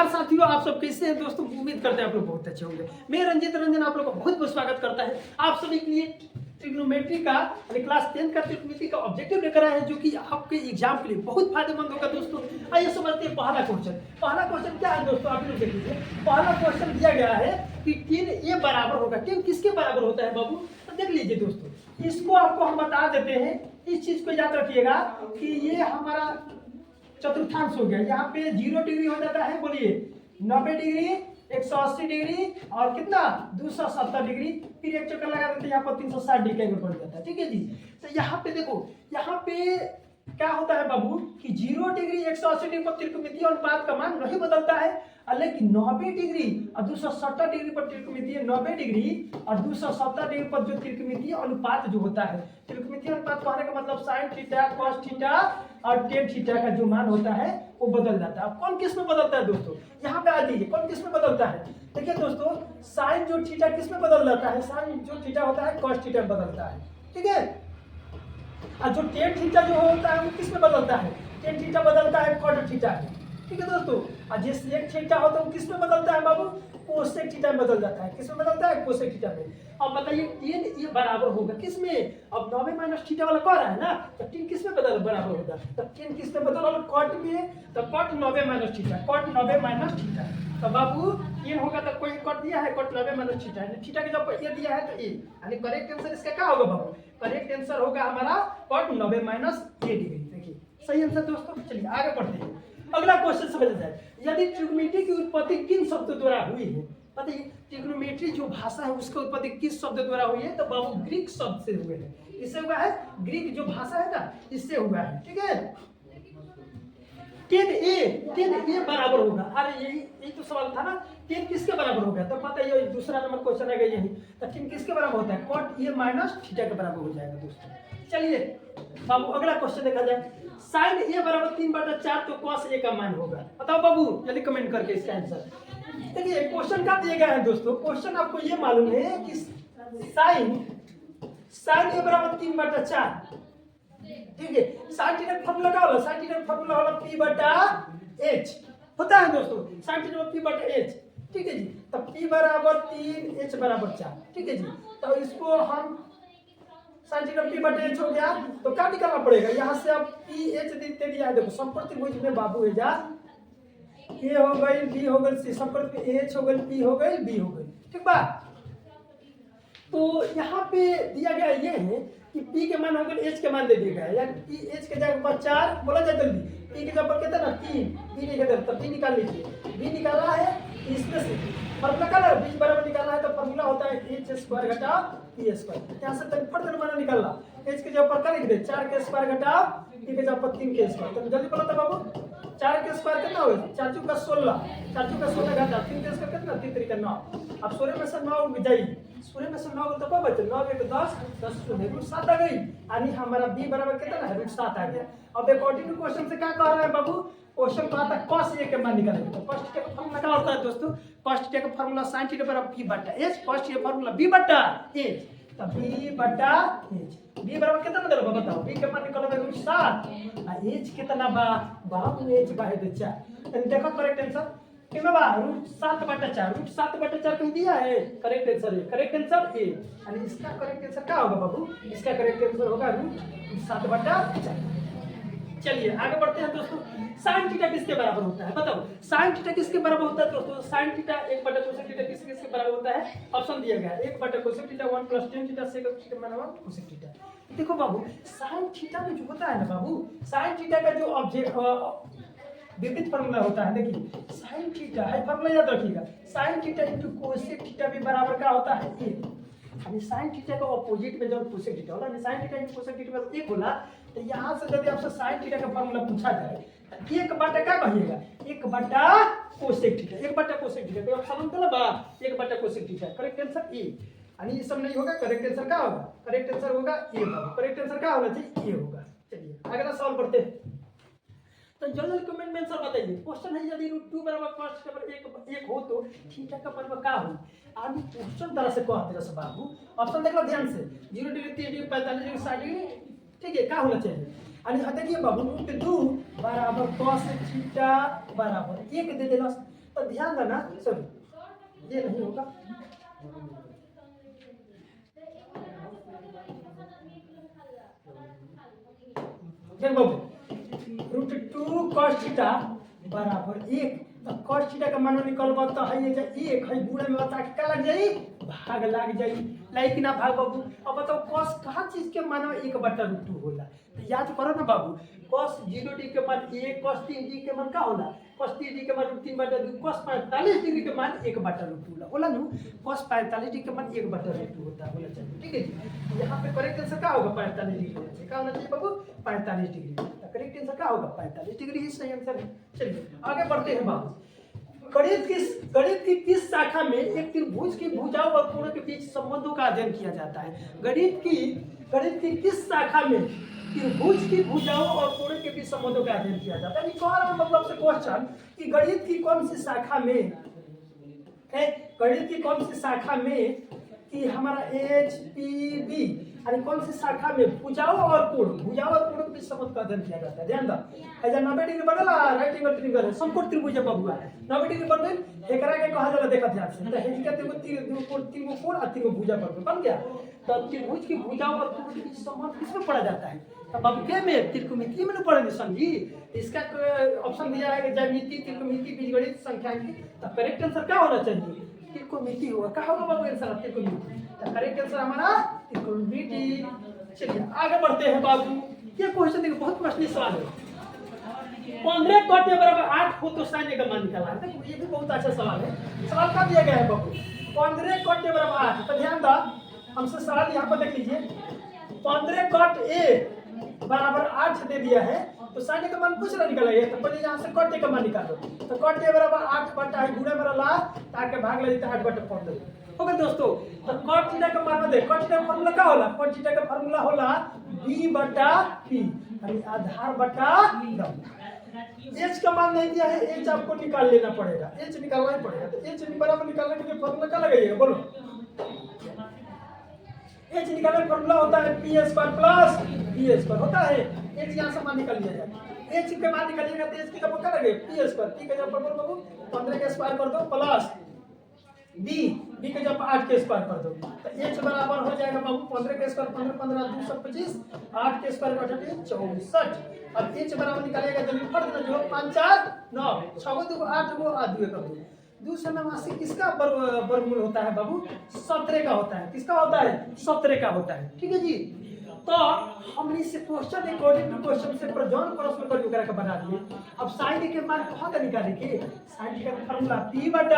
नमस्कार साथियों, आप सब कैसे हैं दोस्तों। उम्मीद करते हैं आप लोग बहुत अच्छे होंगे। मैं रंजित रंजन आप लोग का बहुत बहुत स्वागत करता है। आप सभी के लिए ट्रिग्नोमेट्री का यानी क्लास 10 का ट्रिग्नोमेट्री का ऑब्जेक्टिव लेकर आए हैं, जो कि आपके एग्जाम के लिए बहुत फायदेमंद होगा दोस्तों। आइए समझते हैं पहला क्वेश्चन। पहला क्वेश्चन क्या है दोस्तों, आप लोग देख लीजिए। पहला क्वेश्चन दिया गया है कि 10 बराबर होगा। 10 किसके बराबर होता है बाबू, तो देख लीजिए दोस्तों। इसको आपको हम बता देते हैं। इस चीज को याद रखिएगा कि ये हमारा चतुर्थांश हो गया। यहाँ पे 0 डिग्री हो जाता है, बोलिए 90 डिग्री, 180 डिग्री और कितना 270 डिग्री। फिर एक चक्कर लगा देते हैं, यहाँ पर 360 डिग्री का एंगल बन जाता है। ठीक है जी। तो यहाँ पे देखो, यहाँ पे क्या होता है बाबू कि 0 डिग्री 180 डिग्री पर त्रिकोणमितीय अनुपात का मान नहीं बदलता है, लेकिन 90 डिग्री और 270 डिग्री पर त्रिकोणमितीय 90 डिग्री और 270 डिग्री पर जो त्रिकोणमितीय अनुपात जो होता है, त्रिकोणमितीय अनुपात कहने का मतलब साइन थीटा, कॉस थीटा और टेन थीटा का जो मान होता है वो बदल जाता है। कौन किस में बदलता है दोस्तों, यहाँ पे आ जाइए। कौन किस में बदलता है, देखिए दोस्तों, साइन जो थीटा किस में बदल जाता है, साइन जो थीटा होता है कॉस थीटा में बदलता है। ठीक है। और जो टेन थीटा जो होता है वो किस में बदलता है, टेन थीटा बदलता है कॉट थीटा में। ठीक है दोस्तों। और जिस एक थीटा होता है वो किस में बदलता है बाबू, कोसेक थीटा में बदल जाता है। किस में बदलता है, कोसेक थीटा में। अब बताइए 10 ये बराबर होगा किस में, अब 90 माइनस थीटा वाला कह रहा है ना, तो 10 किस में बदल बराबर होगा, तो 10 किस में बदल, कॉट में, तो cot 90 minus theta, cot 90 minus theta. तो बाबू 10 होगा तो कोई कॉट दिया है, कॉट 90 माइनस थीटा है। थीटा के जब ये दिया है तो ये, यानी करेक्ट आंसर इसका क्या होगा बाबू, करेक्ट आंसर होगा हमारा कॉट 90 माइनस ये डिग्री। देखिए सही आंसर दोस्तों। चलिए आगे बढ़ते हैं। अगला क्वेश्चन समझ जाए। यदि ट्रिग्नोमेट्री की उत्पत्ति किन शब्दों द्वारा हुई है, बताइए। ट्रिग्नोमेट्री जो भाषा है उसकी उत्पत्ति किस शब्द द्वारा हुई है, तो बाबू ग्रीक शब्द से हुए हैं। इससे हुआ है, ग्रीक जो भाषा है ना इससे हुआ है। ठीक है। 10 बराबर होगा। अरे यही तो सवाल था ना, 10 किसके बराबर होगा, तो पता है दूसरा नंबर क्वेश्चन है यही। तो 10 किसके बराबर होता है, कॉट ए माइनस थीटा के बराबर हो जाएगा दोस्तों। चलिए बाबू अगला क्वेश्चन देखा जाए। साइन ए बराबर 3/4 तो कॉस ए का मान होगा। बताओ बाबू जल्दी कमेंट करके इसका आंसर। देखिए क्वेश्चन क्या दिया गया है दोस्तों, क्वेश्चन आपको ये मालूम है कि साइन ए बराबर 3/4। ठीक है। साइन थीटा का फार्मूला क्या होला, साइन थीटा का फार्मूला होला p/h होता है दोस्तों, साइन थीटा p/h। ठीक है जी। तो p बराबर 3, h बराबर 4। ठीक है जी। तो इसको हम साइन थीटा p/h हो गया, तो क्या निकालना पड़ेगा, यहाँ से आप ph दे दिया है। देखो संप्रति भुज में बाबू है जा, a हो गई, b हो गई, c संप्रति h हो गई, p हो गई, b हो गई। ठीक बा। तो यहाँ पे दिया गया ये है कि p के मान हो गए, h के मान दे दिया गया है। यानी p h के जगह पर 4 बोला जाए जल्दी, p के जगह पर कितना ना 3, b नहीं कितना, तब b निकाल लीजिए। b निकालना है इसमें से फॉर्मूला क्या है, b बराबर निकालना है तो फॉर्मूला होता है h² घटा p²। यहाँ से तन फट माना निकालना, h के जगह पर क्या लिख दे, 4 के स्क्वायर घटा p के जगह पर 3 के स्क्वायर। तो जल्दी बोलो तो बाबू, 4 के स्क्वायर कितना होगा, 4 चौका 16, 4 चौका 16 घटा 3 के स्क्वायर कितना, 3 3 9। अब 16 में से 9 जाइए, 16 में से 9 तो क्या बचे, 9 1 10, 10 रूट 7 आ गई। यानी हमारा b बराबर कितना है, रूट 7 आ गया। अब अकॉर्डिंग टू क्वेश्चन से क्या कह रहा है बाबू, क्वेश्चन कहा था cos a के मान निकालेंगे। तो cos थीटा का फार्मूला क्या होता है दोस्तों, cos थीटा का फार्मूला sin थीटा बराबर p/h, cos theta formula b/h। तो b/h, b बराबर कितना मतलब बताओ, b के मान निकालोगे रूट 7 और h कितना बा बाबू, h बाहे दे 4। देखो करेक्ट आंसर कितना बा, रूट 7/4। रूट 7/4 कहीं दिया है, करेक्ट आंसर है, करेक्ट आंसर ए। यानी इसका करेक्ट आंसर क्या होगा बाबू, इसका करेक्ट आंसर होगा रूट 7/4। चलिए आगे बढ़ते हैं दोस्तों। साइन थीटा किसके बराबर होता है, बताओ। साइन थीटा किसके बराबर होता है दोस्तों, साइन थीटा 1/कोसेक थीटा किसके बराबर होता है, ऑप्शन दिया गया है cosec theta 1 + tan theta sec theta बराबर कोसेक थीटा। देखो बाबू साइन थीटा में जो होता है ना बाबू, साइन थीटा का जो ऑब्जेक्ट विपरीत फार्मूला होता है। देखिए साइन थीटा है, फार्मूला याद रखिएगा, sine theta into cosec theta भी बराबर क्या होता है, 1। यानी साइन थीटा का ऑपोजिट में जब कोसेक थीटा होला, sine theta into cosec theta बराबर 1 होला। तो यहाँ से यदि आपसे साइन थीटा का फार्मूला पूछा जाए तो 1/, क्या कहिएगा, 1/कोसेक थीटा, 1/कोसेक थीटा। तो आप समझते ना बा, 1/कोसेक थीटा। Correct answer A. यानी ये सब नहीं होगा, करेक्ट आंसर क्या होगा, करेक्ट आंसर होगा ए बाबू, करेक्ट आंसर क्या होना चाहिए, ए होगा। चलिए अगला सवाल पढ़ते हैं। तो जल्दी कमेंट में आंसर बताइए। क्वेश्चन है यदि रूट 2 बराबर cos थीटा बराबर 1 हो तो थीटा का बराबर क्या हो। आदमी क्वेश्चन तरह से कहते रहे बाबू। ऑप्शन देख लो ध्यान से, 0 डिग्री 3 डिग्री 45 डिग्री 60 डिग्री। ठीक है, क्या होना चाहिए, यानी देखिए बाबू रूट 2 बराबर cos थीटा बराबर 1 दे देला। तो ध्यान देना, सॉरी ये नहीं होगा, फिर बाबू रूट 2 cos थीटा बराबर 1। तो cos थीटा का मान निकलबा तो है ये 1 है, गुणा में बता के का लग जाई, भाग लग जाई, लाइक ना भाग बाबू। अब बताओ cos कहाँ चीज के मान 1/√2 होला, तो याद करो ना बाबू, cos 0 के मान 1, cos 3 के मान का होला, cos 3 के मान √3/2, cos 45 डिग्री के मान 1/√2 होला नु, cos 45 डिग्री के मान 1/√2 होता है, बोला चाहिए, ठीक है जी। यहाँ पे करेक्ट आंसर क्या होगा, 45 डिग्री होना चाहिए, क्या होना चाहिए बाबू, 45 डिग्री। तो करेक्ट आंसर क्या होगा, 45 डिग्री ही सही आंसर है। चलिए आगे बढ़ते हैं बाबू। गणित की किस शाखा में एक त्रिभुज की भुजाओं और कोणों के बीच संबंधों का अध्ययन किया जाता है। गणित की किस शाखा में त्रिभुज की भुजाओं और कोणों के बीच संबंधों का अध्ययन किया जाता है। मतलब से क्वेश्चन कि गणित की कौन सी शाखा में है, गणित की कौन सी शाखा में कि हमारा HPB यानी कौन सी शाखा में भुजाओं और कोणों के बीच संबंध का अध्ययन किया जाता है। ध्यान दो, ऐसा 90 डिग्री बनला, राइट एंगल ट्रायंगल है, समकोण त्रिभुज है बबुआ, 90 डिग्री बन गई, एकरा के कहा जाला, देखा ध्यान से, तो हेज का त्रिभुज कोण और त्रिभुज भुजा बन गया। तो त्रिभुज की भुजाओं और कोणों के बीच संबंध किसमें पढ़ा जाता है, तो अब के में त्रिकोणमिति में पढ़ेंगे, समझी। इसका ऑप्शन दिया है ज्यामिति, त्रिकोणमिति, बीजगणित, सांख्यिकी। तो करेक्ट आंसर क्या होना चाहिए, त्रिकोणमिति होगा। क्या होगा बाबू आंसर, त्रिकोणमिति। तो करेक्ट आंसर हमारा त्रिकोणमिति। चलिए आगे बढ़ते हैं बाबू। ये क्वेश्चन देखो, बहुत प्रश्न सवाल है। 15 cot बराबर 8 हो तो sin का मान निकालना है। देखो ये भी बहुत अच्छा सवाल है। सवाल क्या दिया गया है बाबू, 15 cot बराबर 8। तो ध्यान दो, हमसे सवाल यहाँ पर देख लीजिए, 15 cot A बराबर 8 दे दिया है, तो sin का मान कुछ ना निकालेगा, तो पहले यहाँ से cot A का मान निकालो। तो cot A बराबर 8 बटा है, गुणा मेरा ला, ताकि भाग ले, 8/15 होगा दोस्तों। तो cot थीटा का मान दे, cot थीटा का फार्मूला क्या होला, cot थीटा का फार्मूला होला B/P यानी आधार बटा लंब। H का मान नहीं दिया है, H आपको निकाल लेना पड़ेगा, H निकालना ही पड़ेगा। तो H बराबर निकालने के लिए फार्मूला क्या लगाइएगा, बोलो। H निकालने का फार्मूला होता है P² प्लस B² होता है। H यहाँ से मान निकाल लिया जाए, H के मान निकालिएगा तो H की जगह क्या लगे, P², P का जगह पर बोलो 15 का स्क्वायर कर दो, प्लस B के जब 8 के स्क्वायर कर दो, तो H बराबर हो जाएगा बाबू 15 के स्क्वायर, 15 15 225, 8 के स्क्वायर 64। अब H बराबर निकालेगा, जल्दी फट देना, जो 5 4 9 6 2 8 2 कर दो। 289 किसका वर्गमूल होता है बाबू, 17 का होता है। किसका होता है, 17 का होता है, ठीक है जी। तो हमने इसे क्वेश्चन अकॉर्डिंग टू क्वेश्चन से प्रजोन प्रश्न कर वगैरह का बना दिए। अब sin के मान कहाँ का निकालेंगे, sin का फार्मूला P/H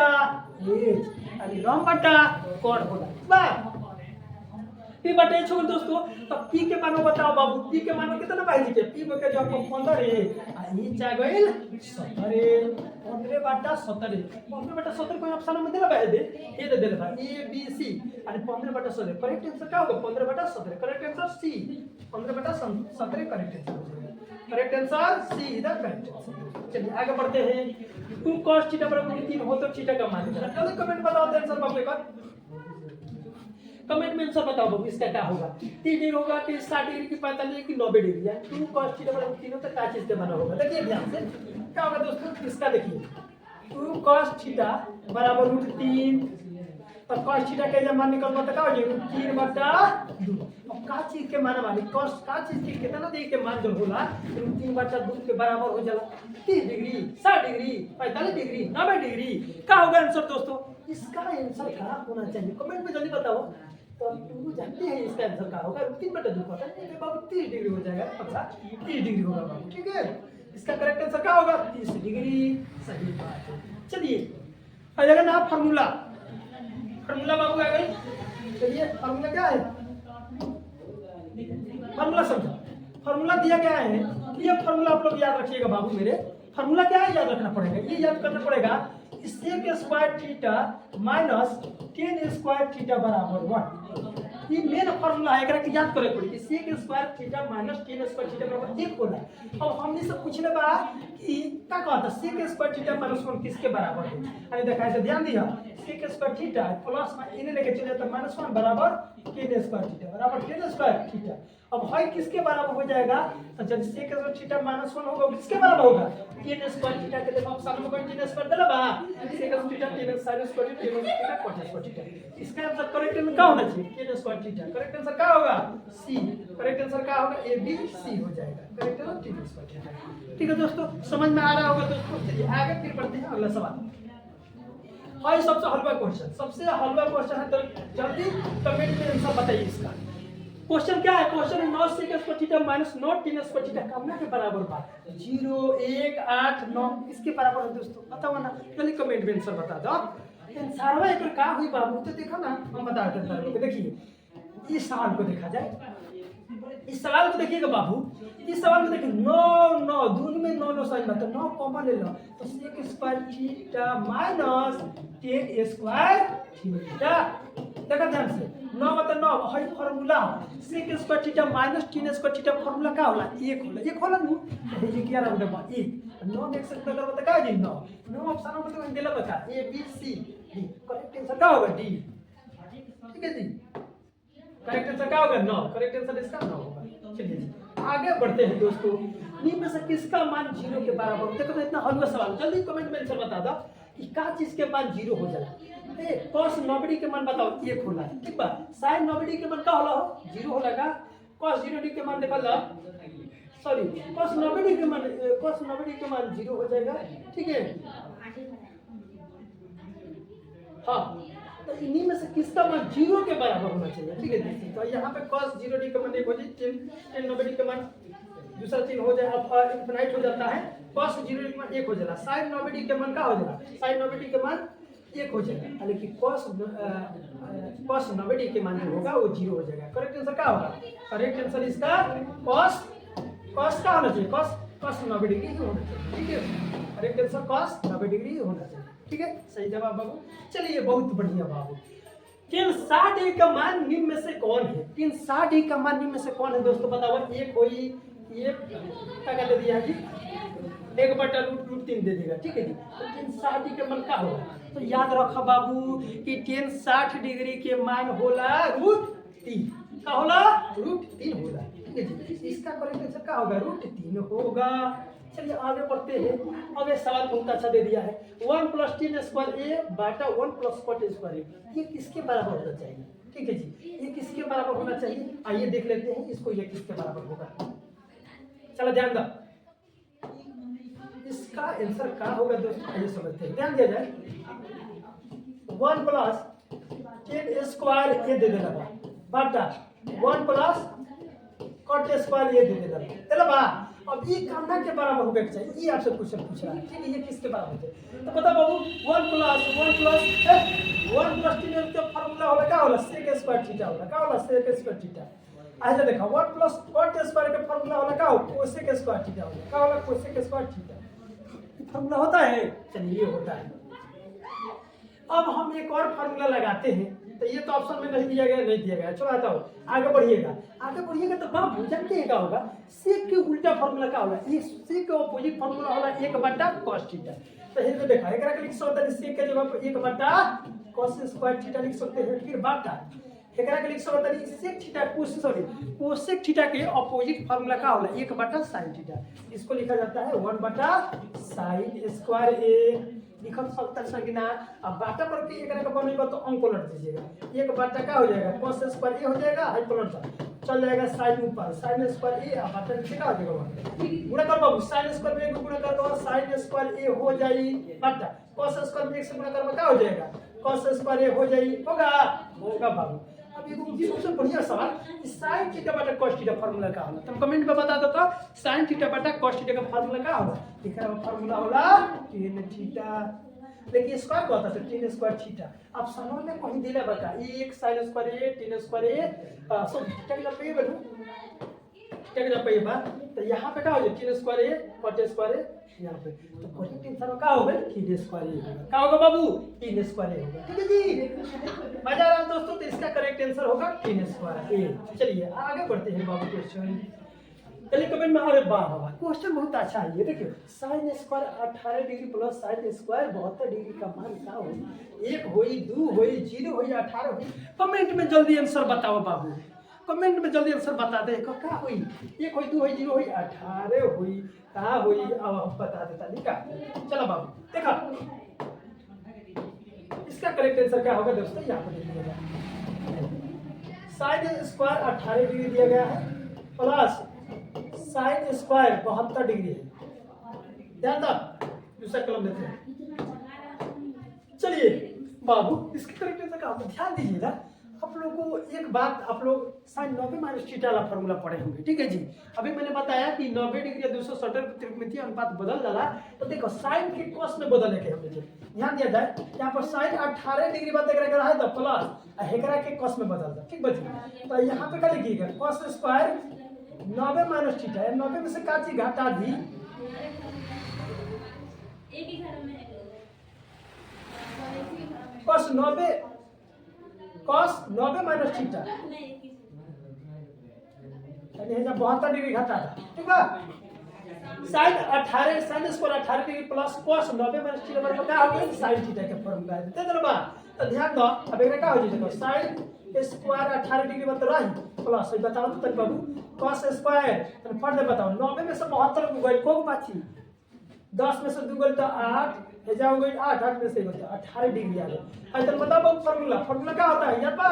यानी लंब बटा कोण होगा, बस P/H होगा दोस्तों। तो P के मान बताओ बाबू, P के मान कितना पाई दीजिए, P के जो आपको 15 है, ये चाह गइल 17, 15/17, 15/17 कोई ऑप्शन में देला भाई, दे ये दे देला भाई, A B C यानी 15/17। करेक्ट आंसर क्या होगा, 15/17। Correct answer C, 15/17 correct answer हो जाएगा। Correct answer C is the correct answer. चलिए आगे बढ़ते हैं। 2 cos थीटा बराबर 3 हो तो थीटा का मान निकालना। चलो कमेंट बताओ आंसर बाबू, एक बार कमेंट में आंसर बताओ बाबू, इसका क्या होगा, 30 डिग्री होगा कि 60 डिग्री की 45 की 90 डिग्री है। 2 cos थीटा बराबर 3 तो क्या चीज से बना होगा, देखिए ध्यान से क्या होगा दोस्तों, इसका देखिए 2 cos थीटा बराबर √3, तो cos थीटा का जब मान निकलना तो क्या हो जाएगा 3/2। अब का चीज के मान वाली cos का चीज के कितना देख के मान जो होला 3/2 के बराबर हो जाला 30 डिग्री, 60 डिग्री, 45 डिग्री, 90 डिग्री। क्या होगा आंसर दोस्तों, इसका आंसर क्या होना चाहिए, कमेंट में जल्दी बताओ। तो तुम जानते हैं इसका आंसर क्या होगा, 3/2 पता नहीं है बाबू, 30 डिग्री हो जाएगा, पता 30 डिग्री होगा बाबू, ठीक है। इसका करेक्ट आंसर क्या होगा, 30 डिग्री, सही बात है। चलिए आ जाएगा ना फार्मूला बाबू आ गई। चलिए फार्मूला क्या है, फार्मूला समझो, फार्मूला दिया गया है, ये फार्मूला आप लोग याद रखिएगा बाबू मेरे। फार्मूला क्या है, याद रखना पड़ेगा, ये याद करना पड़ेगा, sec² theta minus tan square theta बराबर 1। ये मेन फार्मूला है, एकरा के याद करे पड़ी, sec² theta minus tan square theta बराबर 1 होला। अब हमने से पूछले बा कि का कहता sec² थीटा माइनस 1 किसके बराबर है, अरे देखा है, ध्यान दिया, sec² थीटा प्लस इन्हें लेके चले तो -1 बराबर tan स्क्वायर थीटा बराबर tan स्क्वायर थीटा। अब हाई किसके बराबर हो जाएगा? तो जब sec थीटा माइनस 1 होगा किसके बराबर होगा? tan स्क्वायर थीटा के देखो ऑप्शन में कोई tan स्क्वायर देला बा sec theta tan sin square tan theta cos square theta. इसका आंसर करेक्ट आंसर क्या होना चाहिए? tan square theta. Correct answer क्या होगा? सी। करेक्ट आंसर क्या होगा? ए बी सी हो जाएगा। Correct answer tan square theta. ठीक है दोस्तों, समझ में आ रहा होगा दोस्तों। चलिए आगे फिर बढ़ते हैं अगला सवाल। हाँ, ये सबसे हलवा क्वेश्चन, सबसे हलवा क्वेश्चन है, तो जल्दी कमेंट में आंसर बताइए इसका। क्वेश्चन क्या है? क्वेश्चन है 9 sec square theta minus 9 tan square theta कितना के बराबर बा? 0 1 8 9 किसके बराबर है दोस्तों? बताओ ना, जल्दी कमेंट में आंसर बता दो। आंसर एक का हुई बाबू, तो देखो ना हम बता देते हैं। देखिए इस सवाल को देखा जाए, इस सवाल को देखिएगा बाबू, इस सवाल को देखिए 9 9 दून में 9 9 साइन मतलब 9 कॉमन ले लो, तो sec square theta minus tan square theta. देखा ध्यान से, 9 मतलब 9 है formula, sec square theta minus tan square theta formula का होला? 1 होला नु, ये क्या रहा होगा? 1 9 देख सकते हो, बता का जी 9 9 ऑप्शन में तो दिला बता A B C D. Correct answer क्या होगा? डी। ठीक है जी, करेक्ट आंसर क्या होगा? 9। करेक्ट आंसर इसका 9 होगा। चलिए जी आगे बढ़ते हैं दोस्तों। निम्न में से किसका मान 0 के बराबर होता है? देखो इतना हलवा सवाल, जल्दी कमेंट में आंसर बता दो कि का चीज के मान 0 हो जाला। ए cos 90 के मान बताओ 1 होला, ठीक बा। sin 90 के मान का होला हो? 0 होला का। cos 0 के मान देखो ला, सॉरी cos 90 के मान 0 हो जाएगा। ठीक है, हाँ, तो इन्हीं में से किसका मान 0 के बराबर होना चाहिए? ठीक है, तो यहाँ पे cos 0d का मान 1 हो जाए, tan 90 का मान दूसरा चिन्ह हो जाए, अब इनफिनाइट हो जाता है। cos 0d का मान 1 हो जाएगा, sin 90 का मान क्या हो जाएगा? sin 90 का मान 1 हो जाएगा, लेकिन cos 90 के मान जो होगा वो 0 हो जाएगा। करेक्ट आंसर क्या होगा? करेक्ट आंसर इसका cos का होना चाहिए, cos 90 डिग्री ही होना चाहिए। ठीक है, करेक्ट आंसर cos 90 डिग्री होना चाहिए। ठीक है, सही जवाब बाबू। चलिए बहुत बढ़िया बाबू। tan 60 का मान निम्न में से कौन है? tan 60 का मान निम्न में से कौन है दोस्तों? बताओ। एक कोई ये क्या दे दिया जी, 1/√3 दे देगा। ठीक है जी, तो tan 60 का मान क्या होगा? तो याद रखो बाबू कि tan 60 डिग्री के मान होला √3। क्या होला? √3 होला। ठीक है जी, इसका करेक्ट आंसर क्या होगा? √3 होगा। चलिए आगे बढ़ते हैं। अब ये सवाल बहुत अच्छा दे दिया है, 1 + tan स्क्वायर ए बटा 1 + cot स्क्वायर ए, ये किसके बराबर होना चाहिए? ठीक है जी, ये किसके बराबर होना चाहिए? आइए देख लेते हैं इसको, ये किसके बराबर होगा। चलो ध्यान दो, इसका आंसर क्या होगा दोस्तों? आइए समझते हैं, ध्यान दिया जाए। 1 + tan स्क्वायर ए दे देगा बटा 1 + cot स्क्वायर ए दे देगा, चलो बा। अब ये कामना के बराबर होगा चाहिए, ये आपसे क्वेश्चन पूछ रहा है। ठीक है, ये किसके बराबर है? तो बता बाबू, 1 + tan का फार्मूला होला क्या होला? sec स्क्वायर थीटा होला। क्या होला? sec square theta. आइए देखो 1 + cot स्क्वायर का फार्मूला होला क्या होला? cosec स्क्वायर थीटा होला। क्या होला? cosec square theta. फार्मूला होता है, चलिए होता है। अब हम एक और फार्मूला लगाते हैं, तो ये तो ऑप्शन में नहीं दिया गया, नहीं दिया गया। चलो आता हूँ, आगे बढ़िएगा तो बाबू जानते हैं क्या होगा? सेक के उल्टा फार्मूला क्या होगा? ये सेक के ऑपोजिट फार्मूला होला 1/cos थीटा। तो ये तो देखा, एकरा के लिख सकते हैं सेक के जगह पर 1/cos स्क्वायर थीटा लिख सकते हैं, फिर बटा एकरा के लिख सकते हैं सेक थीटा कोसेक थीटा के ऑपोजिट फार्मूला क्या होला? 1/sin theta. इसको लिखा जाता है 1/sin स्क्वायर ए। लिख सकते हैं कि ना, अब बाटा पर के एकरा का बनेगा तो अंक पलट दीजिएगा। 1/, क्या हो जाएगा? cos स्क्वायर ए हो जाएगा, हाई पलट चल जाएगा sin ऊपर, sin स्क्वायर ए, अब बाटा नीचे क्या हो जाएगा? गुणा कर बाबू, sin स्क्वायर में गुणा कर दो, sin स्क्वायर ए हो जाई बटा cos स्क्वायर में 1 से गुणा करवा क्या हो जाएगा? cos स्क्वायर ए हो जाई, होगा बाबू। अब ये सबसे बढ़िया सवाल, sin थीटा बटा cos थीटा फार्मूला का होला? तुम कमेंट में बता दो तो sin थीटा बटा cos थीटा का फार्मूला का होला? एकरा फार्मूला होला tan थीटा, लेकिन स्क्वायर को होता है tan स्क्वायर थीटा। अब सवाल में कहीं दिला बता 1 sin स्क्वायर ए tan स्क्वायर ए, सो थीटा का पे बनू क्या जब पे बा, तो यहाँ पे क्या हो जाए? tan स्क्वायर ए cot स्क्वायर ए यहाँ पे, तो करेक्ट आंसर क्या होगा? tan स्क्वायर ए होगा। क्या होगा बाबू? tan स्क्वायर ए होगा। ठीक है जी, मजा आ रहा है दोस्तों, तो इसका करेक्ट आंसर होगा tan स्क्वायर ए। चलिए आगे बढ़ते हैं बाबू क्वेश्चन। चलिए कमेंट में, अरे वाह वाह, क्वेश्चन बहुत अच्छा है। ये देखिए sin square 18 degree plus sin square 72 degree का मान क्या हो? 1 होई, 2 होई, 0 होई, 18 होई। कमेंट में जल्दी आंसर बताओ बाबू। कमेंट में जल्दी आंसर बता दे का हुई 1 हुई 2 हुई 0 हुई 18 हुई कहाँ हुई अब हम बता देता नहीं का। चलो बाबू देखा इसका करेक्ट आंसर क्या होगा दोस्तों, यहाँ पर लिख दिया साइन स्क्वायर 18 डिग्री दिया गया है प्लस साइन स्क्वायर 72 डिग्री है। ध्यान दो दूसरा कलम लेते हैं। चलिए बाबू इसके करेक्ट आंसर का आप ध्यान दीजिएगा। आप लोगों को एक बात आप लोग साइन 90 माइनस थीटा वाला फॉर्मूला पढ़े होंगे, ठीक है जी। अभी मैंने बताया कि 90 डिग्री या 270 त्रिकोणमितीय अनुपात बदल डाला तो देखो साइन के कॉस में बदलने के हमने ध्यान दिया जाए। यहाँ पर साइन 18 डिग्री बात एकरा है तो प्लस हेकरा के कॉस में बदल दो, ठीक बच्चे। तो यहाँ पे क्या लिखिएगा कॉस स्क्वायर 90 माइनस थीटा है, 90 में से का चीज घटा दी कॉस 90 माइनस थीटा यानी 72 डिग्री घटा था, ठीक है। Sine 18 sine square 18 degree plus cos 90 minus theta बराबर क्या होगा साइन थीटा के फॉर्मूला है। दे दो बा तो ध्यान दो अब एकरा का हो जाए साइन स्क्वायर 18 डिग्री बता रही प्लस बताओ तो तक बाबू कॉस स्क्वायर तो फट दे बताओ 90 में से 72 गई को बाची 10 में से 2 गई तो 8 हे जाओ गई 8 8 में से होता 18 डिग्री आ गई। तो बताओ फॉर्मूला क्या होता है यार बा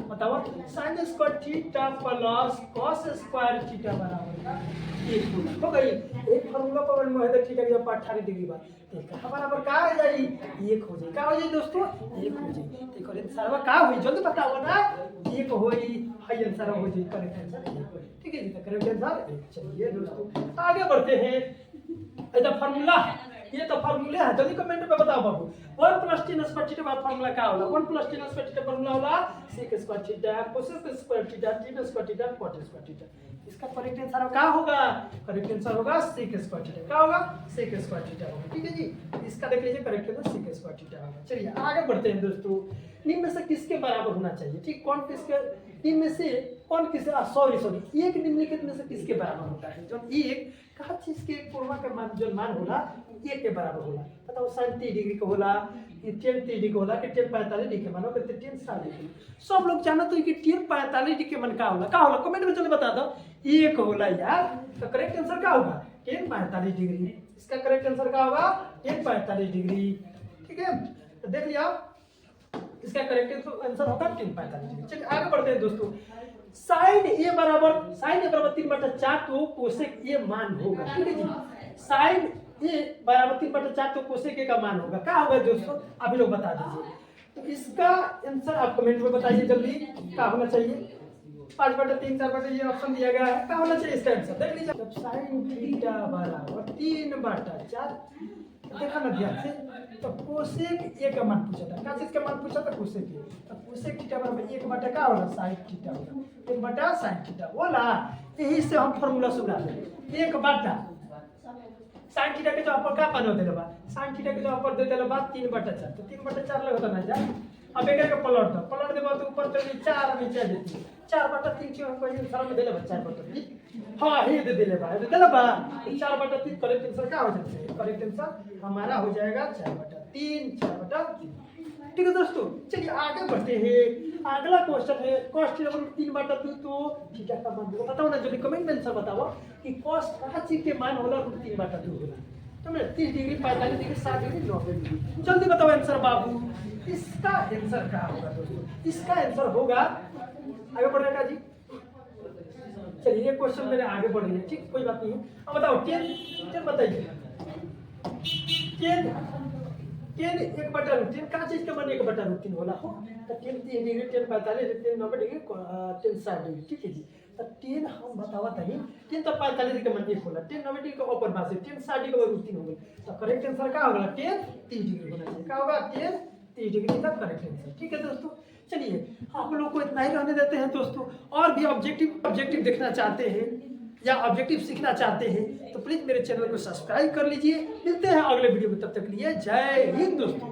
बताओ sin square theta plus cos square theta बराबर 1 हो गई। एक फॉर्मूला पर में है थीटा के 18 डिग्री बात देखा बराबर का हो जाई 1 हो जाई का हो जाई दोस्तों 1 हो जाई। देखो रे सरवा का होई जल्दी बताओ ना 1 होई हाई आंसर हो जाई करेक्ट आंसर, ठीक है जी। तो करेक्ट आंसर चलिए दोस्तों आगे बढ़ते हैं। ये फॉर्मूला ये तो फॉर्मूले है जल्दी कमेंट में बताओ बाबू 1 प्लस tan स्क्वायर थीटा का फॉर्मूला क्या होला 1 plus tan square theta formula होला sec square theta cos square theta tan square theta cot square theta. इसका करेक्ट आंसर क्या होगा करेक्ट आंसर होगा sec स्क्वायर थीटा क्या होगा sec स्क्वायर थीटा होगा, ठीक है जी। इसका देख लीजिए correct answer sec square theta होगा। चलिए आगे बढ़ते हैं दोस्तों। निम्न में से किसके बराबर होना चाहिए, ठीक कौन किसके निम्न में से कौन किसके सॉरी एक निम्नलिखित में से किसके बराबर होता है जो एक कहा चीज के पूर्वा का मान जो मान होला 1 के बराबर होला। बताओ sin 30 डिग्री का होला कि tan 30 डिग्री का होला कि tan 45 डिग्री मानो कि tan 60 डिग्री। सब लोग जानते हो कि tan 45 डिग्री के मन का होला कमेंट में चलो बता दो 1 होला यार। तो करेक्ट आंसर क्या होगा tan 45 डिग्री। इसका करेक्ट आंसर क्या होगा tan 45 डिग्री, ठीक है। तो देख लिया इसका करेक्ट आंसर होगा tan 45 डिग्री। चलिए आगे बढ़ते हैं दोस्तों। साइन ए बराबर 3/4 तो कोसेक ए मान होगा, ठीक है जी। साइन ए बराबर 3/4 तो कोसेक ए का मान होगा क्या होगा दोस्तों अभी लोग बता दीजिए। तो इसका आंसर आप कमेंट में बताइए जल्दी क्या होना चाहिए 5/3 4/, ये ऑप्शन दिया गया है क्या होना चाहिए इसका आंसर देख लीजिए। जब साइन थीटा बराबर 3/4 देखा ना ध्यान से तो कोसेक ए का मान पूछा था क्या चीज का मान पूछा था कोसेक ए। तो कोसेक थीटा बराबर 1/, क्या होला साइन थीटा होला 1/, साइन थीटा होला। यही से हम फार्मूला सुना ले 1/, साइन थीटा के जो ऊपर का मान होते बा साइन थीटा के जो ऊपर दे देला बा 3/4 तो 3/4 लगता ना जा। अब एक के पलट दे तो ऊपर चली 4 नीचे देती 4/3 क्यों हम कोई सारा में देले 4/3 हां हे दे देले बा 4/3 करेक्ट आंसर क्या हो जाता है करेक्ट आंसर हमारा हो जाएगा 4/3 ठीक है दोस्तों। चलिए आगे बढ़ते हैं। अगला क्वेश्चन है cos नंबर 3/2 तो थीटा का मान बताओ ना जल्दी कमेंट में आंसर बताओ कि cos का चीज के मान होला 3/2 होला। तो मैं 30 डिग्री 45 डिग्री 60 डिग्री 90 डिग्री जल्दी बताओ आंसर बाबू। इसका आंसर क्या होगा दोस्तों इसका आंसर होगा आगे बढ़ेगा जी। चलिए क्वेश्चन मेरे आगे बढ़ रही है, ठीक कोई बात नहीं है। अब बताओ 10 बताइए 10 1/√3 का चीज का मान 1/√3 होला हो। तो 10 3 डिग्री 10 45 10 90 डिग्री 10 60 डिग्री, ठीक है जी। तो 10 हम बतावा तनी 10 तो 45 डिग्री का मान 1 होला 10 90 डिग्री का ऊपर बासे 10 60 डिग्री का √3 हो गई। तो करेक्ट आंसर क्या होगा 10 30 डिग्री होना चाहिए क्या होगा 10 30 डिग्री का करेक्ट आंसर, ठीक है दोस्तों। चलिए आप लोग को इतना ही रहने देते हैं दोस्तों। और भी ऑब्जेक्टिव देखना चाहते हैं या ऑब्जेक्टिव सीखना चाहते हैं तो प्लीज मेरे चैनल को सब्सक्राइब कर लीजिए। मिलते हैं अगले वीडियो में, तब तक के लिए जय हिंद दोस्तों।